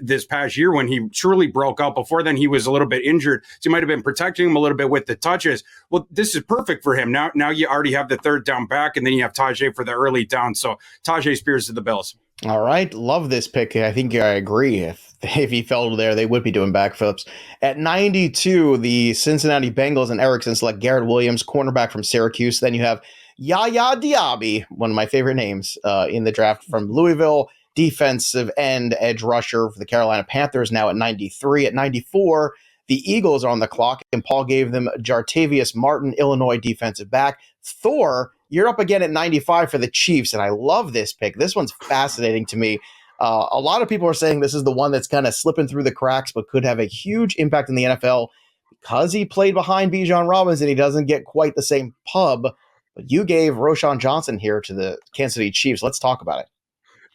This past year when he truly broke out. Before then, he was a little bit injured, so you might have been protecting him a little bit with the touches. Well, this is perfect for him. Now you already have the third down back, and then you have Tajay for the early down. So Tajay Spears to the Bills. All right. Love this pick. I think I agree. If he fell there, they would be doing backflips. At 92, the Cincinnati Bengals and Erickson select Garrett Williams, cornerback from Syracuse. Then you have Yaya Diaby, one of my favorite names in the draft, from Louisville, defensive end, edge rusher for the Carolina Panthers, now at 93. At 94, the Eagles are on the clock, and Paul gave them Jartavius Martin, Illinois defensive back. Thor, you're up again at 95 for the Chiefs, and I love this pick. This one's fascinating to me. A lot of people are saying this is the one that's kind of slipping through the cracks, but could have a huge impact in the NFL because he played behind Bijan Robinson. He doesn't get quite the same pub, but you gave Roschon Johnson here to the Kansas City Chiefs. Let's talk about it.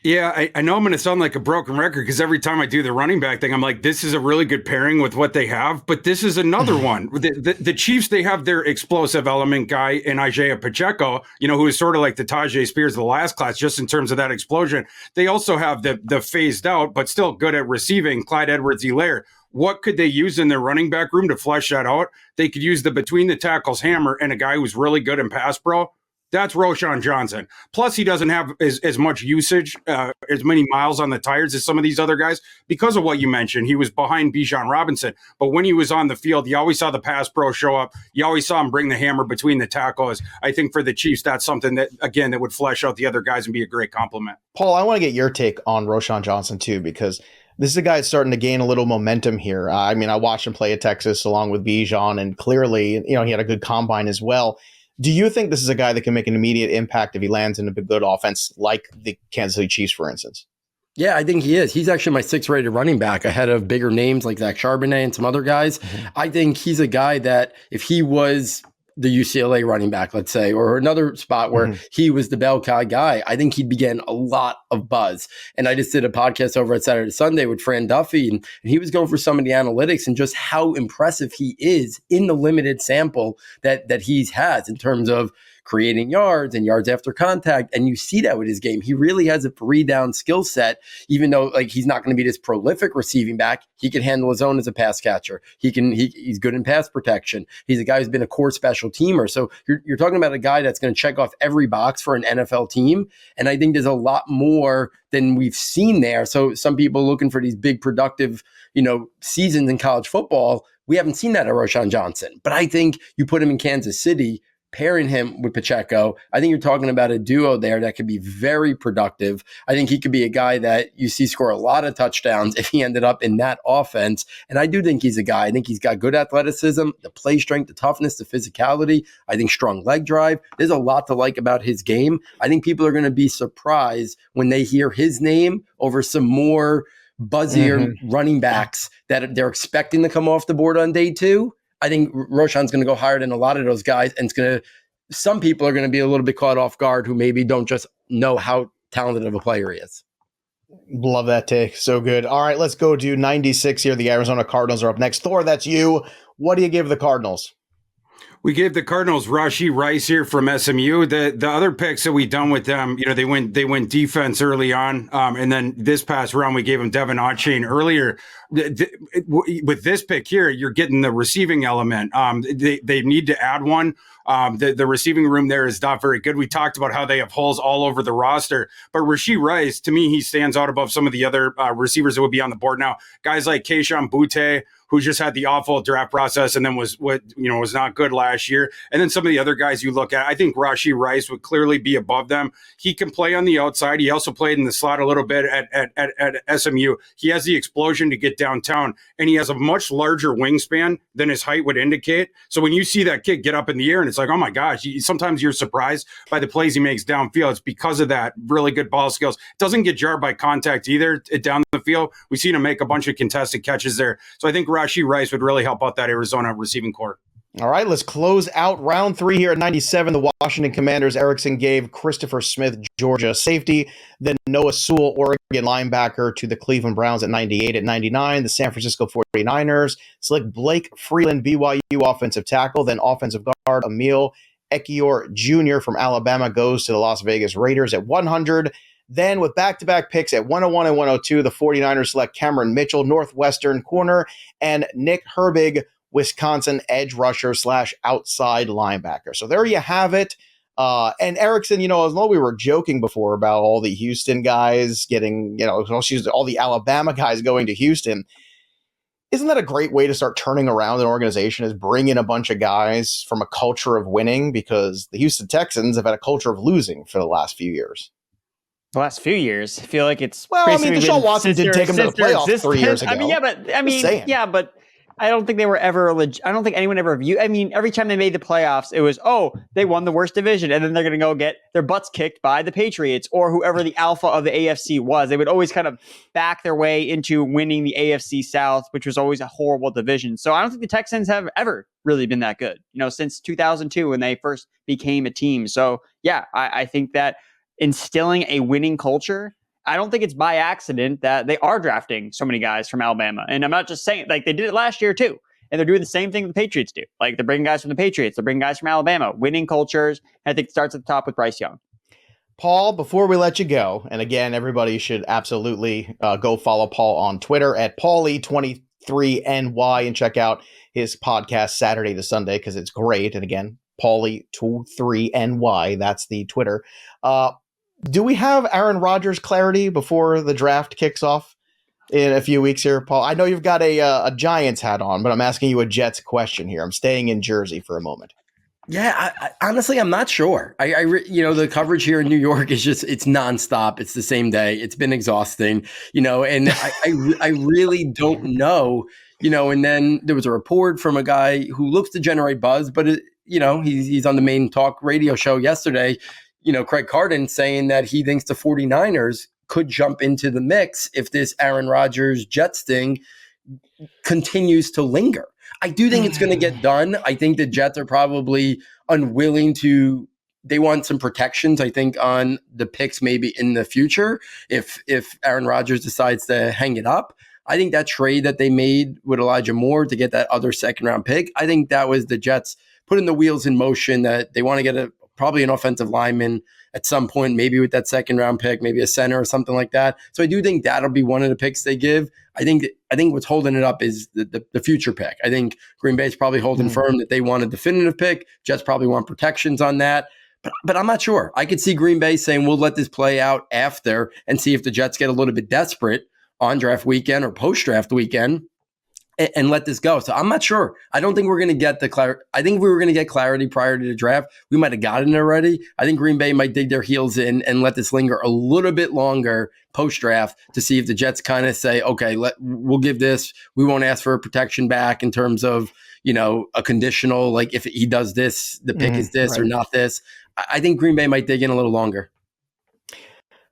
Yeah, I know I'm going to sound like a broken record because every time I do the running back thing, I'm like, this is a really good pairing with what they have. But this is another one. The Chiefs, they have their explosive element guy in Isaiah Pacheco, who is sort of like the Tajay Spears of the last class, just in terms of that explosion. They also have the phased out, but still good at receiving, Clyde Edwards-Helaire. What could they use in their running back room to flesh that out? They could use the between the tackles hammer and a guy who's really good in pass pro. That's Roschon Johnson. Plus, he doesn't have as much usage, as many miles on the tires as some of these other guys because of what you mentioned. He was behind Bijan Robinson. But when he was on the field, you always saw the pass pro show up. You always saw him bring the hammer between the tackles. I think for the Chiefs, that's something that, again, that would flesh out the other guys and be a great compliment. Paul, I want to get your take on Roschon Johnson, too, because this is a guy that's starting to gain a little momentum here. I watched him play at Texas along with Bijan, and clearly, he had a good combine as well. Do you think this is a guy that can make an immediate impact if he lands in a good offense like the Kansas City Chiefs, for instance? Yeah, I think he is. He's actually my 6th rated running back ahead of bigger names like Zach Charbonnet and some other guys. Mm-hmm. I think he's a guy that if he was the UCLA running back, let's say, or another spot where he was the bell cow guy, I think he'd be getting a lot of buzz. And I just did a podcast over at Saturday Sunday with Fran Duffy, and he was going for some of the analytics and just how impressive he is in the limited sample that he has in terms of creating yards and yards after contact. And you see that with his game. He really has a 3-down skill set, even though he's not going to be this prolific receiving back. He can handle his own as a pass catcher. He's good in pass protection. He's a guy who's been a core special teamer. So you're talking about a guy that's going to check off every box for an NFL team. And I think there's a lot more than we've seen there. So some people looking for these big productive, seasons in college football. We haven't seen that at Roschon Johnson. But I think you put him in Kansas City, pairing him with Pacheco, I think you're talking about a duo there that could be very productive. I think he could be a guy that you see score a lot of touchdowns if he ended up in that offense. And I do think he's a guy. I think he's got good athleticism, the play strength, the toughness, the physicality. I think strong leg drive. There's a lot to like about his game. I think people are going to be surprised when they hear his name over some more buzzier running backs that they're expecting to come off the board on day 2. I think Roschon's going to go higher than a lot of those guys, and some people are going to be a little bit caught off guard who maybe don't just know how talented of a player he is. Love that take. So good. All right, let's go to 96 here. The Arizona Cardinals are up next. Thor, that's you. What do you give the Cardinals? We gave the Cardinals Rashee Rice here from SMU. The other picks that we done with them, they went defense early on, and then this past round we gave them Devin Otchain earlier. With this pick here, you're getting the receiving element. They need to add one. The receiving room there is not very good. We talked about how they have holes all over the roster, but Rashee Rice, to me, he stands out above some of the other receivers that would be on the board now. Guys like Kayshon Boutte, who just had the awful draft process and then was not good last last year. And then some of the other guys you look at, I think Rashee Rice would clearly be above them. He can play on the outside. He also played in the slot a little bit at SMU. He has the explosion to get downtown, and he has a much larger wingspan than his height would indicate. So when you see that kid get up in the air and it's like, oh my gosh, sometimes you're surprised by the plays he makes downfield. It's because of that really good ball skills. Doesn't get jarred by contact either down the field. We've seen him make a bunch of contested catches there. So I think Rashee Rice would really help out that Arizona receiving core. All right, let's close out round 3 here at 97. The Washington Commanders, Erickson gave Christopher Smith, Georgia safety, then Noah Sewell, Oregon linebacker, to the Cleveland Browns at 98. At 99, the San Francisco 49ers select Blake Freeland, BYU offensive tackle, then offensive guard Emil Ekiyor Jr. from Alabama goes to the Las Vegas Raiders at 100. Then with back-to-back picks at 101 and 102, the 49ers select Cameron Mitchell, Northwestern corner, and Nick Herbig, Wisconsin edge rusher / outside linebacker. So there you have it. And Erickson, although we were joking before about all the Houston guys getting, all the Alabama guys going to Houston, isn't that a great way to start turning around an organization, is bring in a bunch of guys from a culture of winning? Because the Houston Texans have had a culture of losing for the last few years. The last few years, I feel like it's Deshaun Watson did take them to the playoffs 3 years ago. But I don't think they were ever I don't think anyone ever viewed. Every time they made the playoffs, it was, they won the worst division, and then they're going to go get their butts kicked by the Patriots or whoever the alpha of the AFC was. They would always kind of back their way into winning the AFC South, which was always a horrible division. So I don't think the Texans have ever really been that good, since 2002 when they first became a team. So yeah, I think that instilling a winning culture, I don't think it's by accident that they are drafting so many guys from Alabama. And I'm not just saying, they did it last year too. And they're doing the same thing the Patriots do. They're bringing guys from the Patriots. They're bringing guys from Alabama. Winning cultures. And I think it starts at the top with Bryce Young. Paul, before we let you go, and again, everybody should absolutely go follow Paul on Twitter at Paulie23NY and check out his podcast Saturday to Sunday because it's great. And again, Paulie23NY, that's the Twitter. Do we have Aaron Rodgers clarity before the draft kicks off in a few weeks here, Paul? I know you've got a Giants hat on, but I'm asking you a Jets question here. I'm staying in Jersey for a moment. Yeah, honestly, I'm not sure. The coverage here in New York is it's nonstop. It's the same day. It's been exhausting, and I really don't know, and then there was a report from a guy who looks to generate buzz, but he's on the main talk radio show yesterday, Craig Carden, saying that he thinks the 49ers could jump into the mix if this Aaron Rodgers Jets thing continues to linger. I do think it's going to get done. I think the Jets are probably unwilling to. They want some protections, I think, on the picks maybe in the future if Aaron Rodgers decides to hang it up. I think that trade that they made with Elijah Moore to get that other second-round pick, I think that was the Jets putting the wheels in motion that they want to get probably an offensive lineman at some point, maybe with that second-round pick, maybe a center or something like that. So I do think that'll be one of the picks they give. I think what's holding it up is the future pick. I think Green Bay's probably holding firm that they want a definitive pick. Jets probably want protections on that. But I'm not sure. I could see Green Bay saying, we'll let this play out after and see if the Jets get a little bit desperate on draft weekend or post-draft weekend and let this go. So I'm not sure. I don't think we're going to get the clarity. I think if we were going to get clarity prior to the draft, we might have gotten it already. I think Green Bay might dig their heels in and let this linger a little bit longer post-draft to see if the Jets kind of say, okay, we'll give this. We won't ask for a protection back in terms of, a conditional, like if he does this, the pick is this or not this. I think Green Bay might dig in a little longer.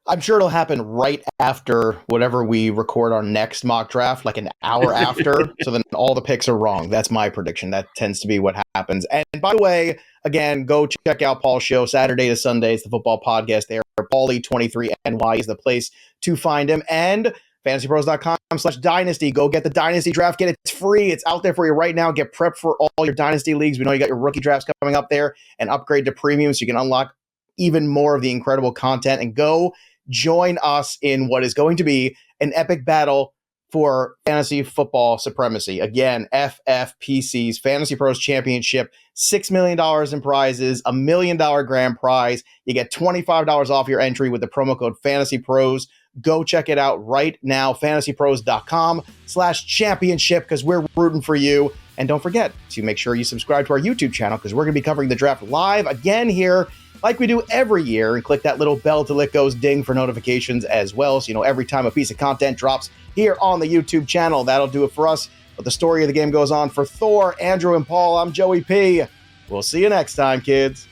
I'm sure it'll happen right after whatever we record our next mock draft, like an hour after. So then all the picks are wrong. That's my prediction. That tends to be what happens. And by the way, again, go check out Paul's show Saturday to Sunday. It's the football podcast there. Paulie23NY is the place to find him. And fantasypros.com/dynasty. Go get the dynasty draft kit. It's free. It's out there for you right now. Get prepped for all your dynasty leagues. We know you got your rookie drafts coming up there, and upgrade to premium so you can unlock even more of the incredible content and go join us in what is going to be an epic battle for fantasy football supremacy. Again, FFPC's Fantasy Pros Championship, $6 million in prizes, $1 million grand prize. You get $25 off your entry with the promo code Fantasy Pros. Go check it out right now, fantasypros.com/championship, because we're rooting for you. And don't forget to make sure you subscribe to our YouTube channel because we're going to be covering the draft live again here like we do every year, and click that little bell till it goes ding for notifications as well. So you know every time a piece of content drops here on the YouTube channel. That'll do it for us. But the story of the game goes on for Thor, Andrew, and Paul. I'm Joey P. We'll see you next time, kids.